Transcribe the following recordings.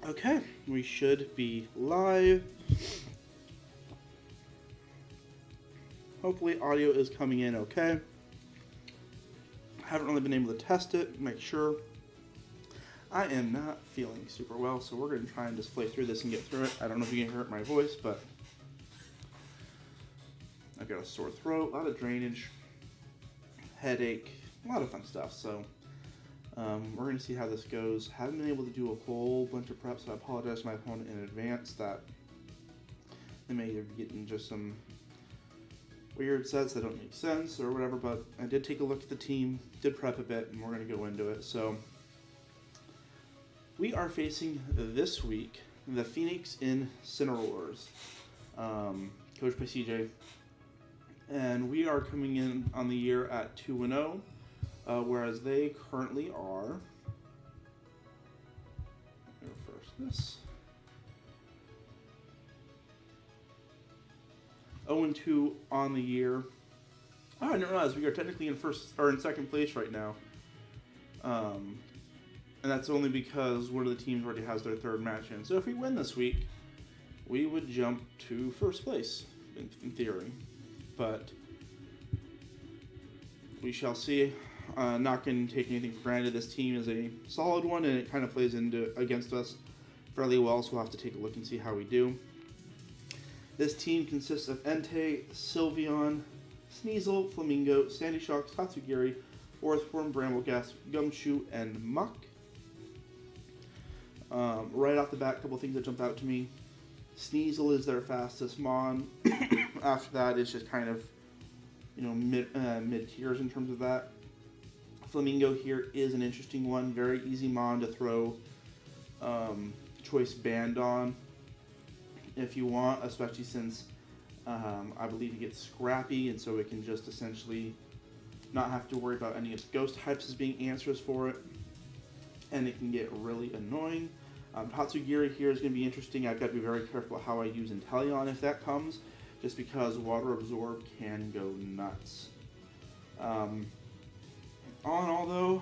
Okay, we should be live. Hopefully audio is coming in okay. Haven't really been able to test it, make sure. I am not feeling super well, so we're going to try and just play through this and get through it. I don't know if you can hear my voice, but I've got a sore throat, a lot of drainage, headache, a lot of fun stuff. So we're going to see how this goes. Haven't been able to do a whole bunch of prep, so I apologize to my opponent in advance that they may be getting just some weird sets that don't make sense or whatever, but I did take a look at the team, did prep a bit, and we're going to go into it. So we are facing this week the Phoenix Incineroars, coached by CJ, and we are coming in on the year at 2-0, whereas they currently are. First, this 0-2 on the year. Oh, I didn't realize we are technically in first or in second place right now. And that's only because one of the teams already has their third match in. So if we win this week, we would jump to first place, in theory. But we shall see. Not going to take anything for granted. This team is a solid one, and it kind of plays against us fairly well, so we'll have to take a look and see how we do. This team consists of Entei, Sylveon, Sneasel, Flamingo, Sandy Shocks, Tatsugiri, Orthworm, Brambleghast, Gumshoe, and Muck. Right off the bat, a couple things that jump out to me. Sneasel is their fastest Mon. After that, it's just kind of, mid tiers in terms of that. Flamingo here is an interesting one. Very easy Mon to throw Choice Band on if you want, especially since I believe it gets scrappy, and so it can just essentially not have to worry about any of its ghost types as being answers for it, and it can get really annoying. Tatsugiri here is going to be interesting. I've got to be very careful how I use Inteleon if that comes, just because Water Absorb can go nuts. All in all, though,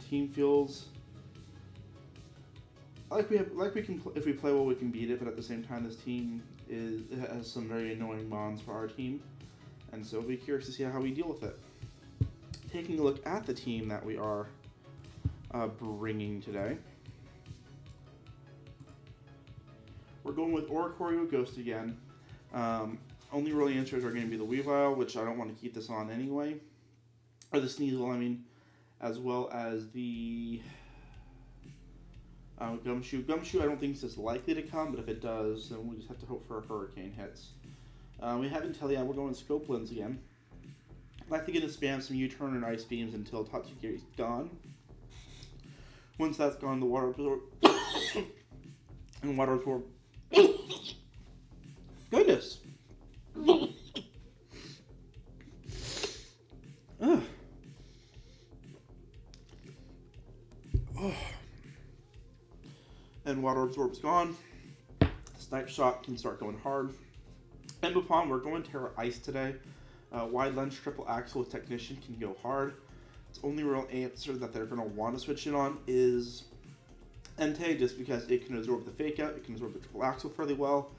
team feels like we can if we play well we can beat it, but at the same time this team has some very annoying mons for our team, and so I'll be curious to see how we deal with it. Taking a look at the team that we are bringing today, we're going with Oricorio Ghost again. Only really answers are going to be the Weavile, which I don't want to keep this on anyway, or the Sneasel, I mean, as well as the Gumshoe. Gumshoe I don't think is as likely to come, but if it does, then we just have to hope for a Hurricane hits. We have Inteleon, we're going Scope Lens again. I'd like to get to spam some U-Turn and Ice Beams until Tatsugiri's gone. Once that's gone, the Water Absorb and Water Absorb. Goodness! Ugh. Oh. And Water Absorb's gone. Snipe Shot can start going hard. Embopon, we're going Terra Ice today. Wide Lens Triple Axle with Technician can go hard. Its only real answer that they're going to want to switch in on is Entei, just because it can absorb the Fake Out, it can absorb the Triple Axle fairly well.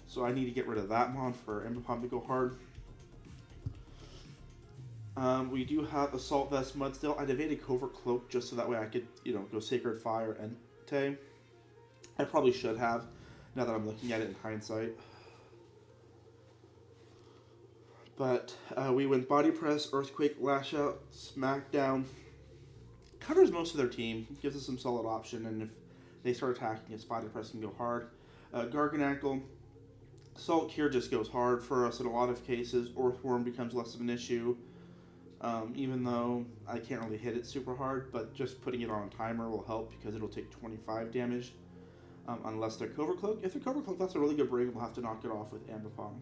So I need to get rid of that mon for Embopon to go hard. We do have Assault Vest Mudstill. I debated Covert Cloak just so that way I could, go Sacred Fire Entei. I probably should have, now that I'm looking at it in hindsight. But we went Body Press, Earthquake, Lash Out, Smackdown. Covers most of their team, gives us some solid option, and if they start attacking, its Body Press can go hard. Garganackle, Salt Cure just goes hard for us in a lot of cases. Orthworm becomes less of an issue, even though I can't really hit it super hard, but just putting it on a timer will help because it'll take 25 damage. Unless they're Covert Cloak. If they're Covert Cloak, that's a really good break. We'll have to knock it off with Ambipom.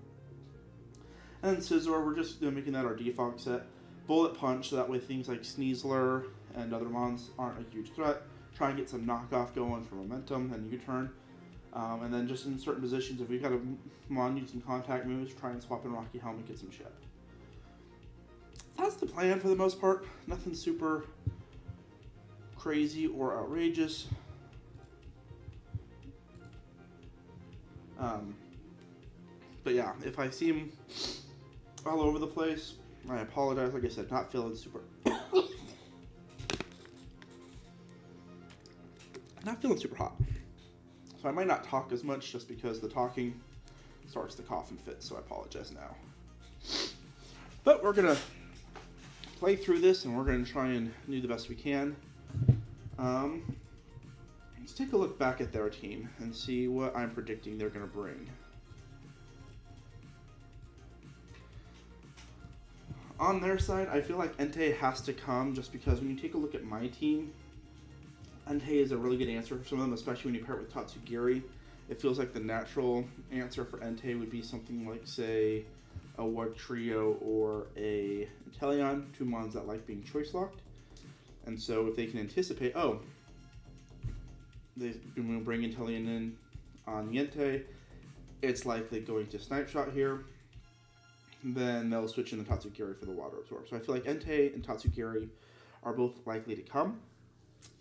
And then Scizor, we're just making that our default set. Bullet Punch, so that way things like Sneasler and other mons aren't a huge threat. Try and get some knockoff going for momentum and U-turn. And then just in certain positions, if we've got a mon using contact moves, try and swap in Rocky Helmet, get some shit. That's the plan for the most part. Nothing super crazy or outrageous. But yeah, if I seem all over the place, I apologize. Like I said, not feeling super not feeling super hot. So I might not talk as much just because the talking starts to cough and fit, so I apologize now. But we're going to play through this, and we're going to try and do the best we can. Let's take a look back at their team and see what I'm predicting they're going to bring. On their side, I feel like Entei has to come just because when you take a look at my team, Entei is a really good answer for some of them, especially when you pair it with Tatsugiri. It feels like the natural answer for Entei would be something like, say, a Ward Trio or a Inteleon, two mons that like being choice locked. And so if they can anticipate, oh, they're going to bring Inteleon in on Entei, it's likely going to Snipe Shot here. Then they'll switch in the Tatsugiri for the Water Absorb. So I feel like Entei and Tatsugiri are both likely to come.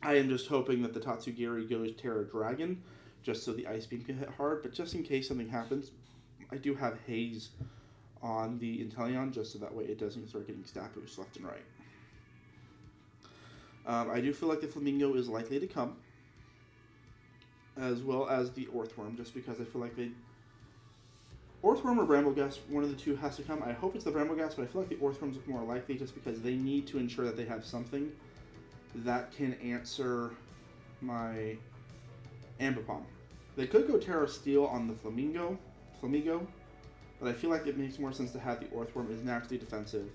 I am just hoping that the Tatsugiri goes Terra Dragon, just so the Ice Beam can hit hard. But just in case something happens, I do have Haze on the Inteleon, just so that way it doesn't start getting stat boosts left and right. I do feel like the Flamingo is likely to come, as well as the Orthworm, just because I feel like Orthworm or Brambleghast, one of the two has to come. I hope it's the Brambleghast, but I feel like the Orthworms look more likely just because they need to ensure that they have something that can answer my Ambipom. They could go Terra Steel on the Flamingo, but I feel like it makes more sense to have the Orthworm is naturally defensive.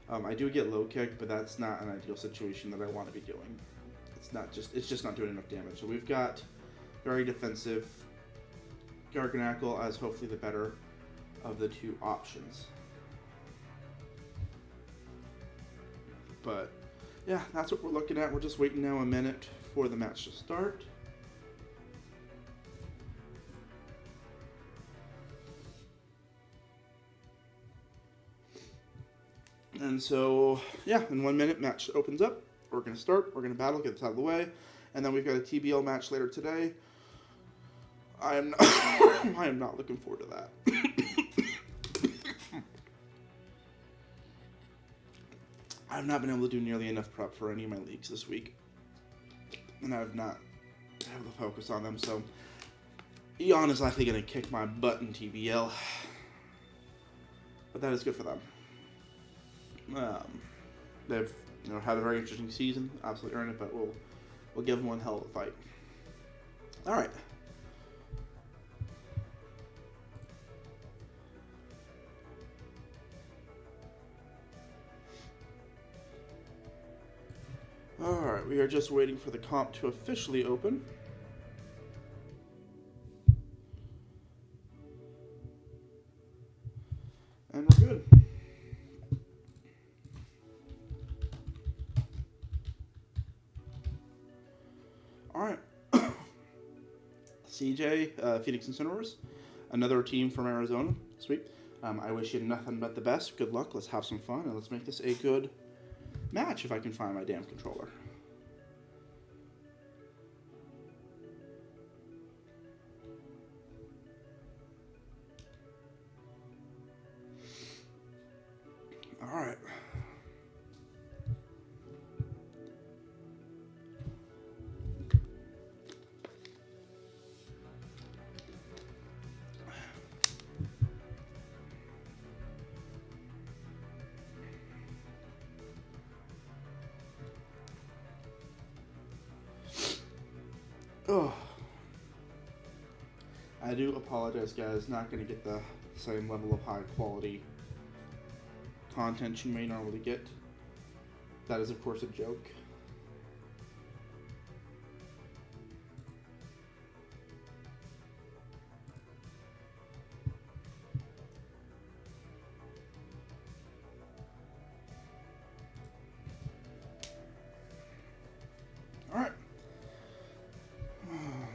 I do get low kick, but that's not an ideal situation that I want to be doing. It's just not doing enough damage. So we've got very defensive Garganackle as hopefully the better of the two options. But yeah, that's what we're looking at. We're just waiting now a minute for the match to start. And so, yeah, in 1 minute, match opens up. We're going to start. We're going to battle, get this out of the way. And then we've got a TBL match later today. I am not looking forward to that. I've not been able to do nearly enough prep for any of my leagues this week. And I've not been able to focus on them, so Eon is likely going to kick my butt in TBL. But that is good for them. They've had a very interesting season, absolutely earned it, but we'll give them one hell of a fight. All right. Alright, we are just waiting for the comp to officially open. And we're good. Alright. CJ, Phoenix Incineroars, another team from Arizona. Sweet. I wish you nothing but the best. Good luck. Let's have some fun, and let's make this a good match if I can find my damn controller. All right. Oh, I do apologize, guys. Not going to get the same level of high quality content you may normally get. That is, of course, a joke. All right.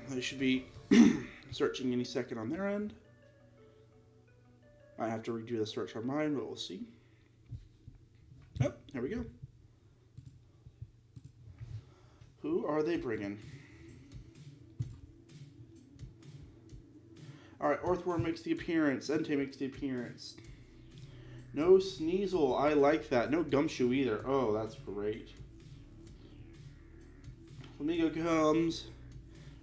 They should be searching any second on their end. I have to redo the search on mine, but we'll see. Oh, here we go. Who are they bringing? Alright, Earthworm makes the appearance. Entei makes the appearance. No Sneasel. I like that. No Gumshoe either. Oh, that's great. Flamigo comes.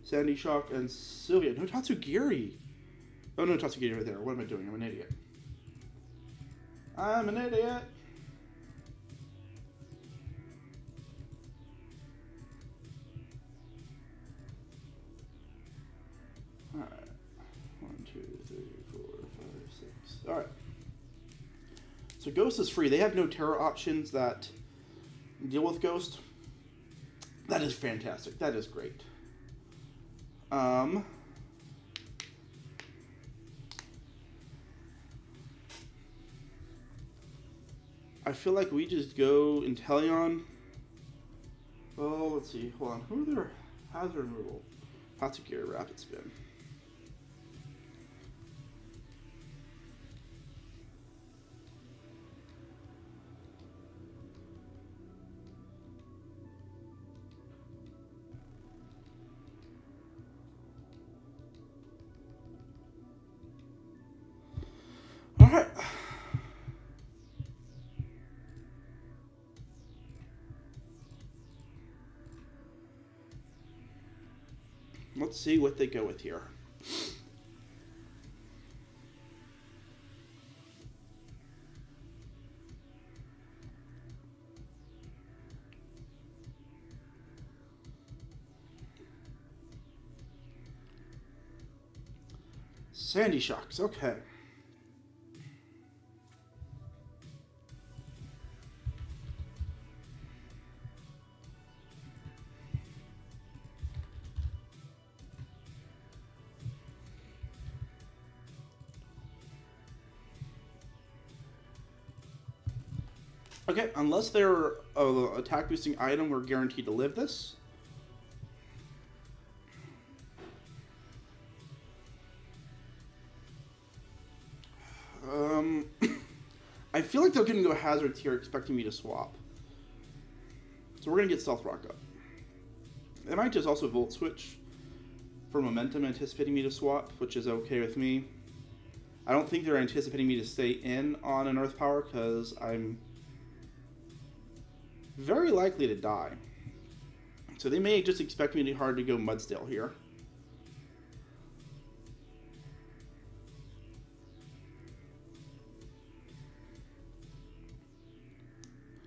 Sandy Shock and Sylvia. No Tatsugiri. Oh, no Tatsugiri right there. What am I doing? I'm an idiot. I'm an idiot. Alright. 1, 2, 3, 4, 5, 6. Alright. So Ghost is free. They have no terror options that deal with Ghost. That is fantastic. That is great. I feel like we just go Inteleon. Oh, let's see. Hold on. Who are their hazard removal? Tatsugiri, Rapid Spin. Alright. Let's see what they go with here. Sandy Shocks, okay. Okay, unless they're an attack boosting item, we're guaranteed to live this. I feel like they're going to go hazards here, expecting me to swap. So we're going to get Stealth Rock up. They might just also Volt Switch for momentum, anticipating me to swap, which is okay with me. I don't think they're anticipating me to stay in on an Earth Power, because I'm very likely to die. So they may just expect me to hard to go Mudsdale here.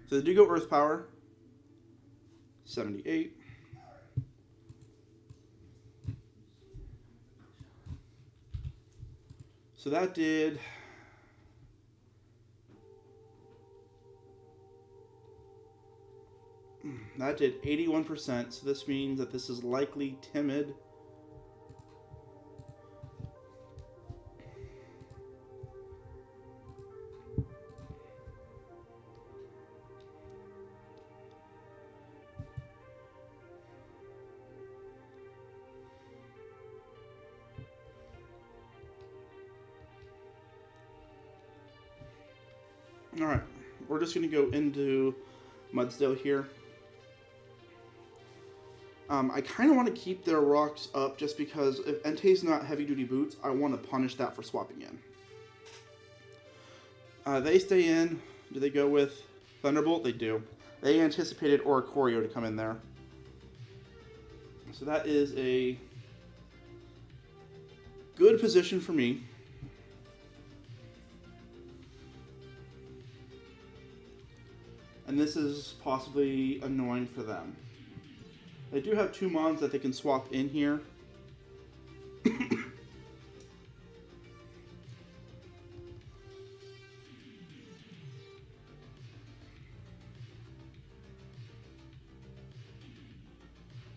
So they do go Earth Power. 78. So that did... That did 81%, so this means that this is likely timid. Alright, we're just going to go into Mudsdale here. I kind of want to keep their rocks up just because if Entei's not heavy-duty boots, I want to punish that for swapping in. They stay in. Do they go with Thunderbolt? They do. They anticipated Oricorio to come in there. So that is a good position for me. And this is possibly annoying for them. They do have 2 mons that they can swap in here.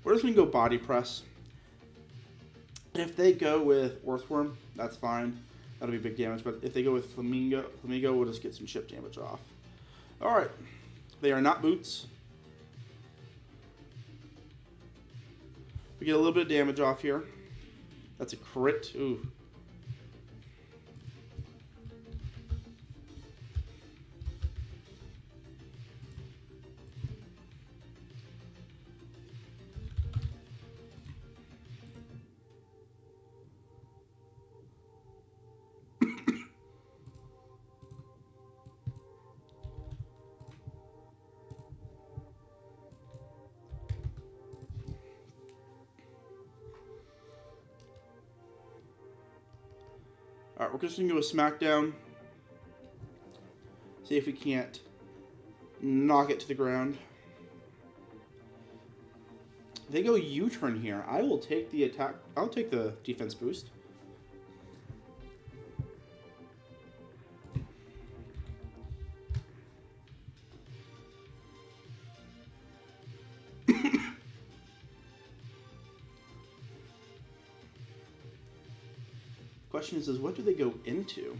We're just going to go Body Press. If they go with Earthworm, that's fine. That'll be big damage. But if they go with Flamigo, we'll just get some chip damage off. Alright. They are not boots. We get a little bit of damage off here. That's a crit. Ooh. Alright, we're just going to go with Smackdown. See if we can't knock it to the ground. They go U-turn here. I will take the attack. I'll take the defense boost. Question is what do they go into?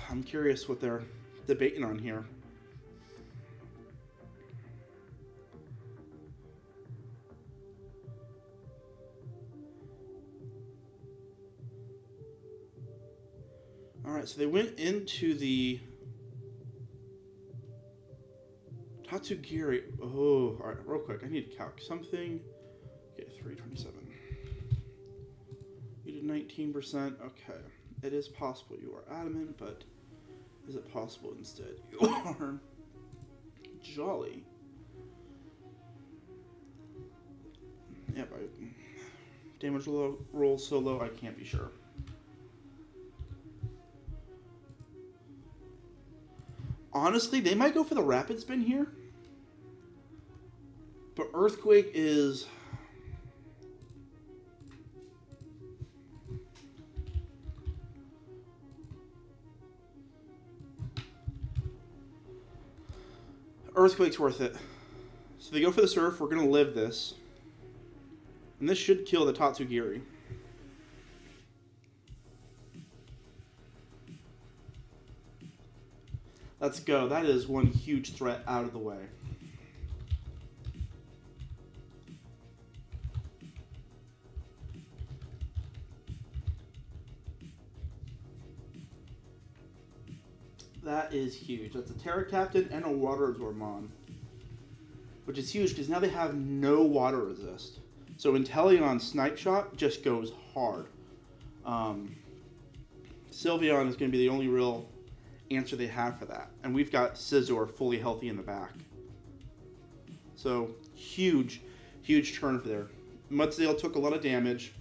I'm curious what they're debating on here. Alright, so they went into the Tatsugiri. Oh, alright, real quick. I need to calc something. Okay, 327. You did 19%. Okay. It is possible you are adamant, but is it possible instead you are jolly? Yeah, by damage roll so low, I can't be sure. Honestly, they might go for the rapid spin here. But Earthquake is... Earthquake's worth it. So they go for the Surf. We're going to live this. And this should kill the Tatsugiri. Let's go. That is one huge threat out of the way. That is huge. That's a Terra Captain and a Water Absorbmon. Which is huge because now they have no water resist. So Inteleon Snipe Shot just goes hard. Sylveon is going to be the only real answer they have for that. And we've got Scizor fully healthy in the back. So huge, huge turn for there. Mudsdale took a lot of damage.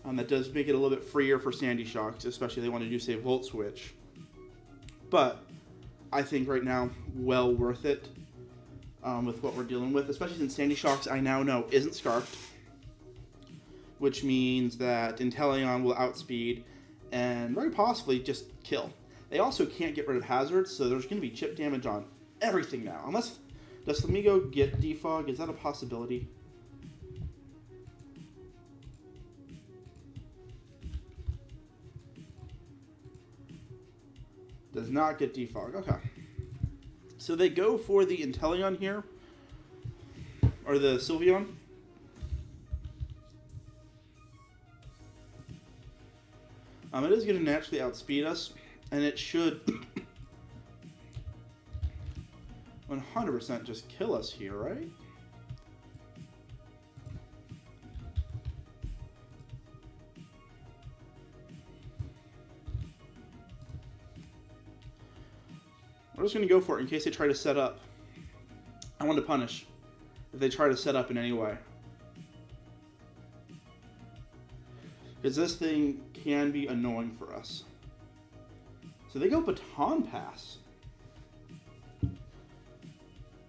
That does make it a little bit freer for Sandy Shocks, especially if they want to do, say, Volt Switch. But I think right now, well worth it with what we're dealing with, especially since Sandy Shocks, I now know, isn't Scarfed, which means that Inteleon will outspeed and very possibly just kill. They also can't get rid of hazards, so there's going to be chip damage on everything now. Unless, does Flamigo get Defog? Is that a possibility? Does not get Defog. Okay. So they go for the Inteleon here. Or the Sylveon. It is going to naturally outspeed us. And it should 100% just kill us here, right? We're just going to go for it in case they try to set up. I want to punish if they try to set up in any way. Because this thing can be annoying for us. So they go Baton Pass.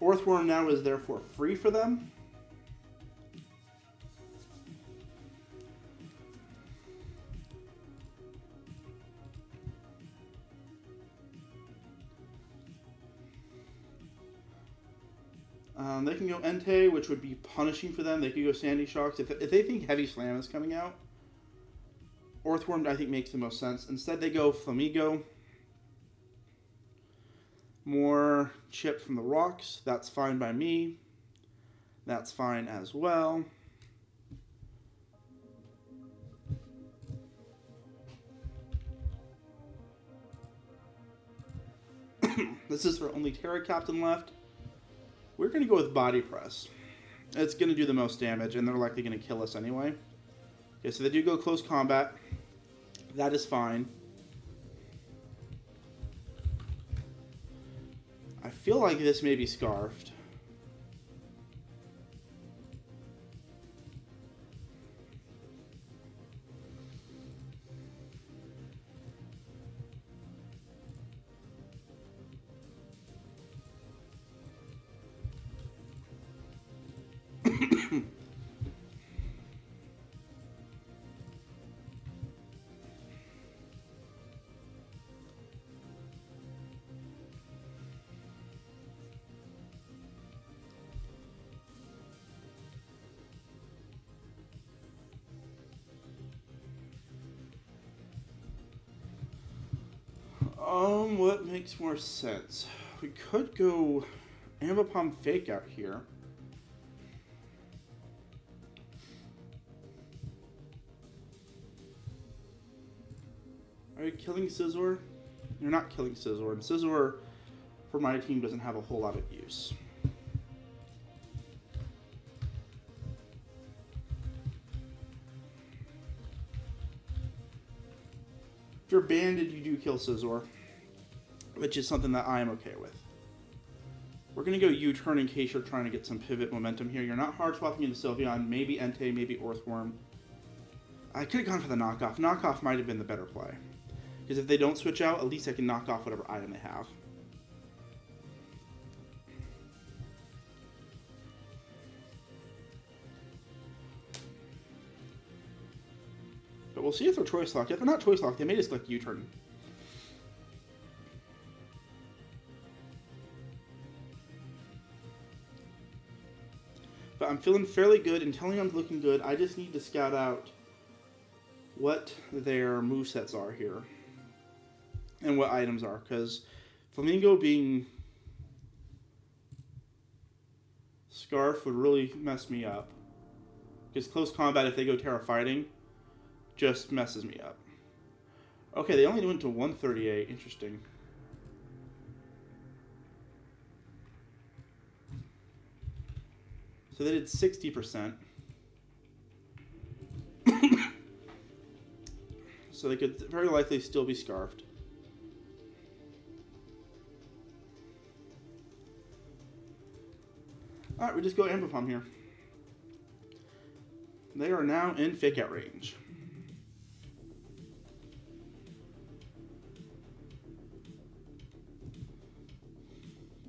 Earthworm now is therefore free for them. They can go Entei, which would be punishing for them. They could go Sandy Shocks. If they think Heavy Slam is coming out, Earthworm, I think, makes the most sense. Instead, they go Flamigo. More chip from the rocks. That's fine by me. That's fine as well. This is our only Terra Captain left. We're going to go with Body Press. It's going to do the most damage, and they're likely going to kill us anyway. Okay, so they do go close combat. That is fine. I feel like this may be scarfed. What makes more sense? We could go Ambipom Fake out here. Are you killing Scizor? You're not killing Scizor, and Scizor for my team doesn't have a whole lot of use. If you're banded, you do kill Scizor, which is something that I am okay with. We're going to go U-turn in case you're trying to get some pivot momentum here. You're not hard swapping into Sylveon, maybe Entei, maybe Orthworm. I could have gone for the knockoff. Knockoff might have been the better play. Because if they don't switch out, at least I can knock off whatever item they have. But we'll see if they're choice locked. If they're not choice locked, they may just click U-turn. But I'm feeling fairly good. Inteleon's looking good. I just need to scout out what their movesets are here. And what items are. Because Flamingo being Scarf would really mess me up. Because close combat, if they go Terra Fighting, just messes me up. Okay, they only went to 138. Interesting. So they did 60%. So they could very likely still be scarfed. Alright, we just go Ambipom here. They are now in Fake Out range.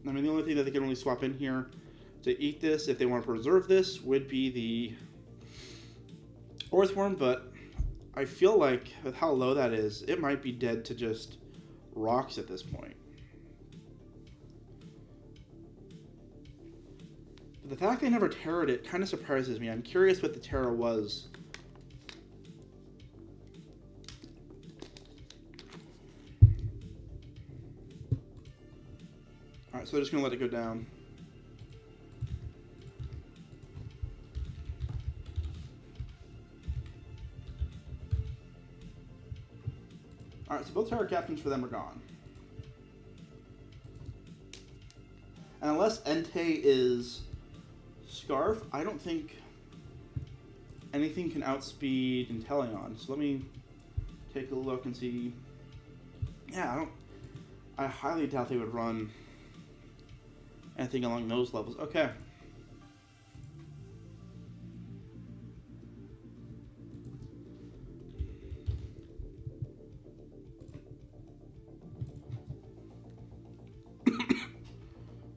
I mean, the only thing that they can really swap in here to eat this, if they want to preserve this, would be the Orthworm, but I feel like with how low that is, it might be dead to just rocks at this point. But the fact they never terrored it kind of surprises me. I'm curious what the terror was. Alright, so I'm just going to let it go down. Alright, so both Terra Captains for them are gone. And unless Entei is Scarf, I don't think anything can outspeed Inteleon. So let me take a look and see. Yeah, I highly doubt they would run anything along those levels. Okay.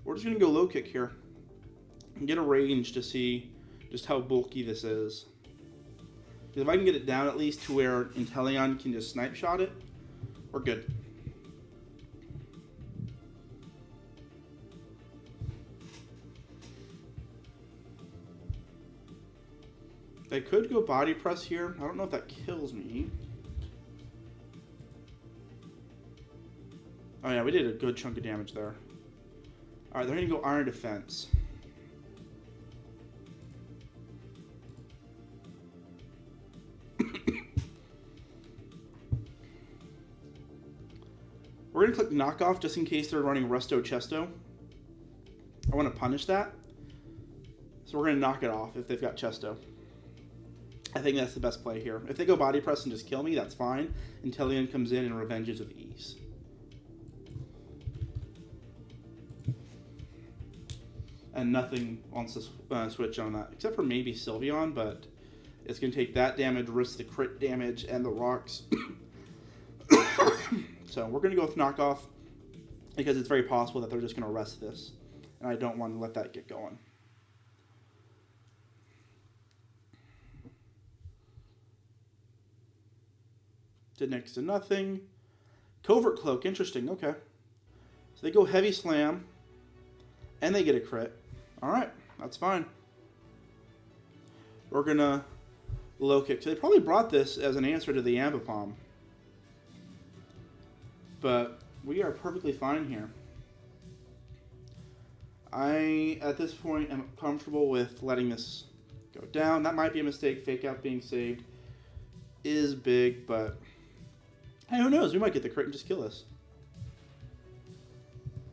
We're just going to go low kick here and get a range to see just how bulky this is. Because if I can get it down at least to where Inteleon can just snipe shot it, we're good. They could go body press here. I don't know if that kills me. Oh yeah, we did a good chunk of damage there. Alright, they're going to go Iron Defense. We're going to click knockoff just in case they're running Resto Chesto. I want to punish that. So we're going to knock it off if they've got Chesto. I think that's the best play here. If they go body press and just kill me, that's fine. Inteleon comes in and revenges with ease. And nothing wants to switch on that, except for maybe Sylveon, but it's going to take that damage, risk the crit damage, and the rocks. So we're going to go with knockoff, because it's very possible that they're just going to rest this. And I don't want to let that get going. Did next to nothing. Covert Cloak, interesting, okay. So they go Heavy Slam, and they get a crit. Alright, that's fine. We're going to Low Kick. So they probably brought this as an answer to the Ambipom. But we are perfectly fine here. I, at this point, am comfortable with letting this go down. That might be a mistake. Fake Out being saved is big, but hey, who knows? We might get the crit and just kill this.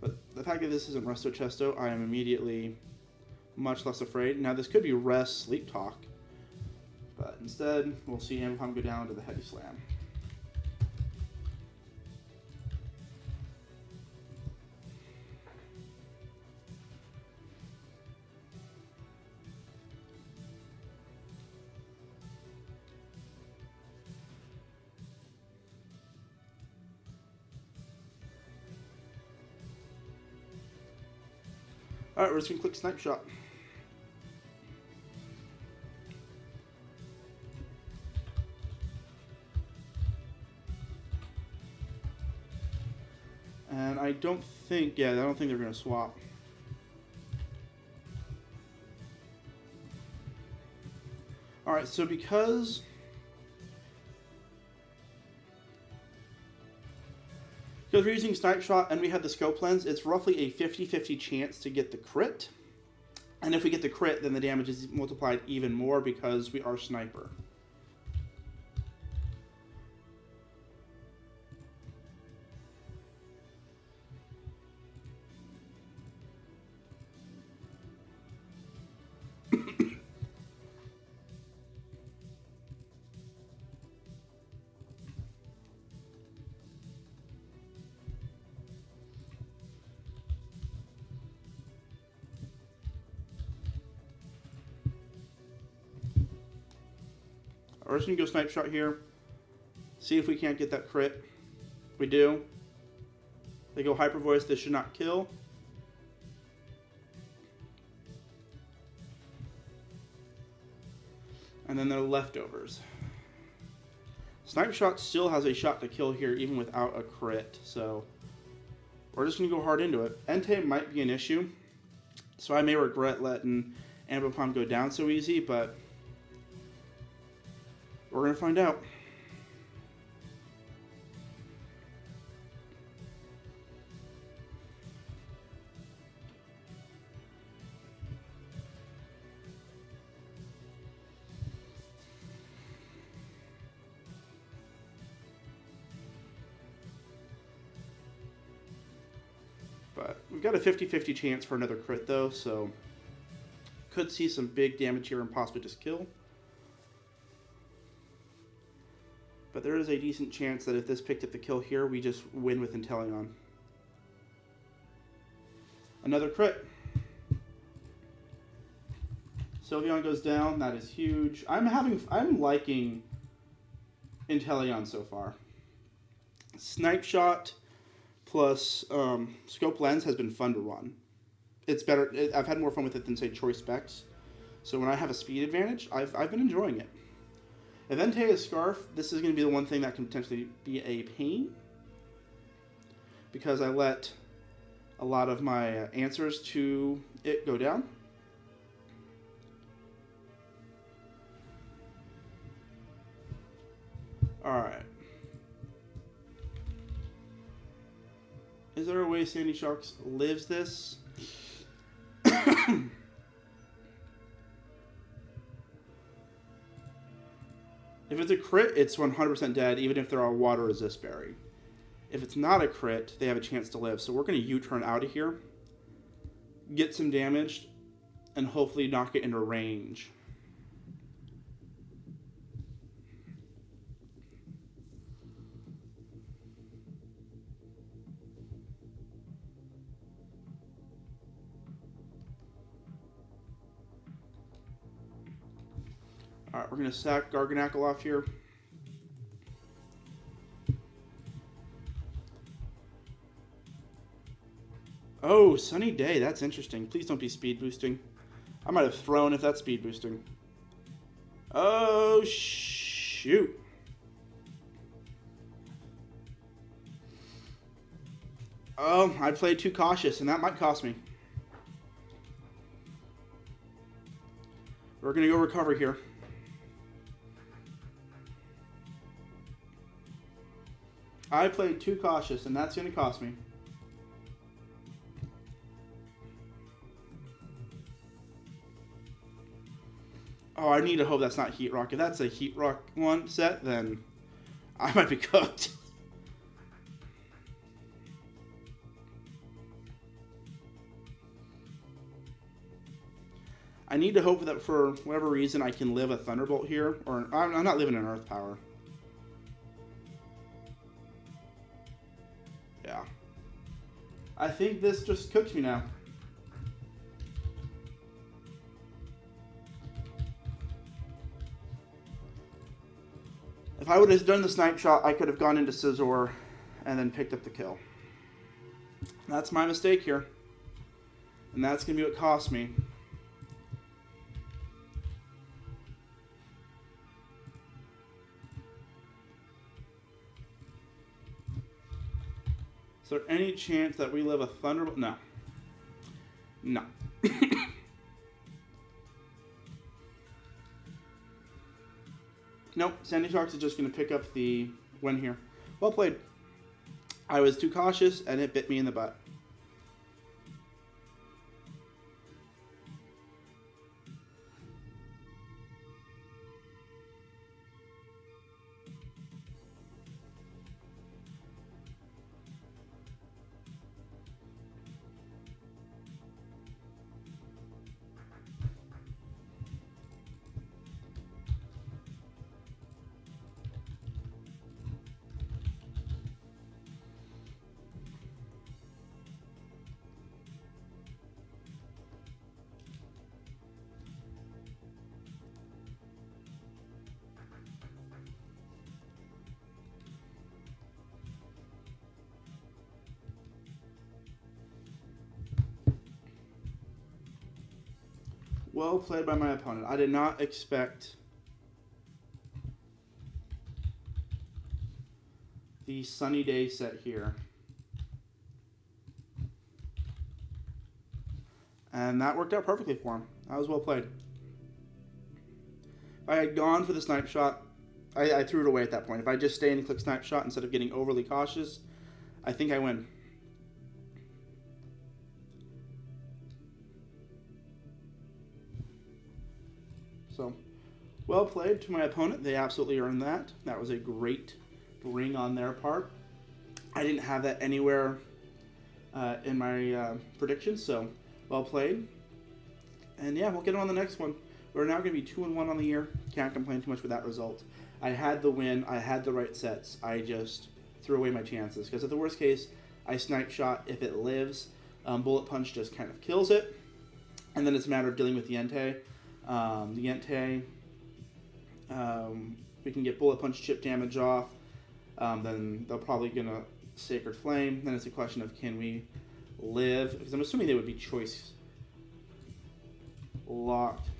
But the fact that this isn't Resto Chesto, I am immediately much less afraid. Now, this could be Rest Sleep Talk, but instead, we'll see Ambipom go down to the Heavy Slam. Alright, we're just going to click Snipe Shot. And I don't think they're going to swap. Alright, so because we're using Snipe Shot and we have the Scope Lens, it's roughly a 50-50 chance to get the crit. And if we get the crit, then the damage is multiplied even more because we are Sniper. We're just going to go Snipe Shot here. See if we can't get that crit. We do. They go Hyper Voice. This should not kill. And then they're leftovers. Snipe Shot still has a shot to kill here even without a crit. So we're just going to go hard into it. Entei might be an issue. So I may regret letting Ambipom go down so easy, but we're going to find out. But we've got a 50-50 chance for another crit though, so could see some big damage here and possibly just kill. But there is a decent chance that if this picked up the kill here, we just win with Inteleon. Another crit. Sylveon goes down. That is huge. I'm liking Inteleon so far. Snipe Shot plus Scope Lens has been fun to run. It's better. I've had more fun with it than, say, Choice Specs. So when I have a speed advantage, I've been enjoying it. If Entei is Scarf, this is going to be the one thing that can potentially be a pain. Because I let a lot of my answers to it go down. Alright. Is there a way Sandy Sharks lives this? If it's a crit, it's 100% dead, even if they're a water resist berry. If it's not a crit, they have a chance to live. So we're going to U-turn out of here, get some damage, and hopefully knock it into range. All right, we're going to sack Garganackle off here. Oh, Sunny Day. That's interesting. Please don't be speed boosting. I might have thrown if that's speed boosting. Oh, shoot. Oh, I played too cautious, and that might cost me. We're going to go recover here. I played too cautious, and that's going to cost me. Oh, I need to hope that's not Heat Rock. If that's a Heat Rock one set, then I might be cooked. I need to hope that for whatever reason I can live a Thunderbolt here. Or I'm not living an Earth Power. Yeah. I think this just cooked me now. If I would have done the Snipe Shot, I could have gone into Scizor and then picked up the kill. That's my mistake here. And that's going to be what cost me. Is there any chance that we live a Thunderbolt? No. No. Nope, Sandy Sharks is just going to pick up the win here. Well played. I was too cautious, and it bit me in the butt. Well played by my opponent. I did not expect the Sunny Day set here. And that worked out perfectly for him. That was well played. If I had gone for the Snipe Shot, I threw it away at that point. If I just stay and click Snipe Shot instead of getting overly cautious, I think I win. So, well played to my opponent. They absolutely earned that. That was a great ring on their part. I didn't have that anywhere in my predictions, so well played. And yeah, we'll get on the next one. We're now going to be 2-1 on the year. Can't complain too much with that result. I had the win. I had the right sets. I just threw away my chances. Because at the worst case, I Snipe Shot. If it lives, Bullet Punch just kind of kills it. And then it's a matter of dealing with the Entei. The Entei, we can get Bullet Punch chip damage off. Then they're probably going to Sacred Flame. Then it's a question of can we live? Because I'm assuming they would be choice locked.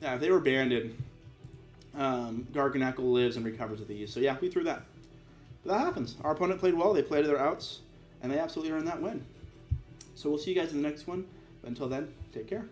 Yeah, if they were banded, Garganackle lives and recovers with these. So yeah, we threw that. But that happens. Our opponent played well. They played their outs, and they absolutely earned that win. So we'll see you guys in the next one. But until then, take care.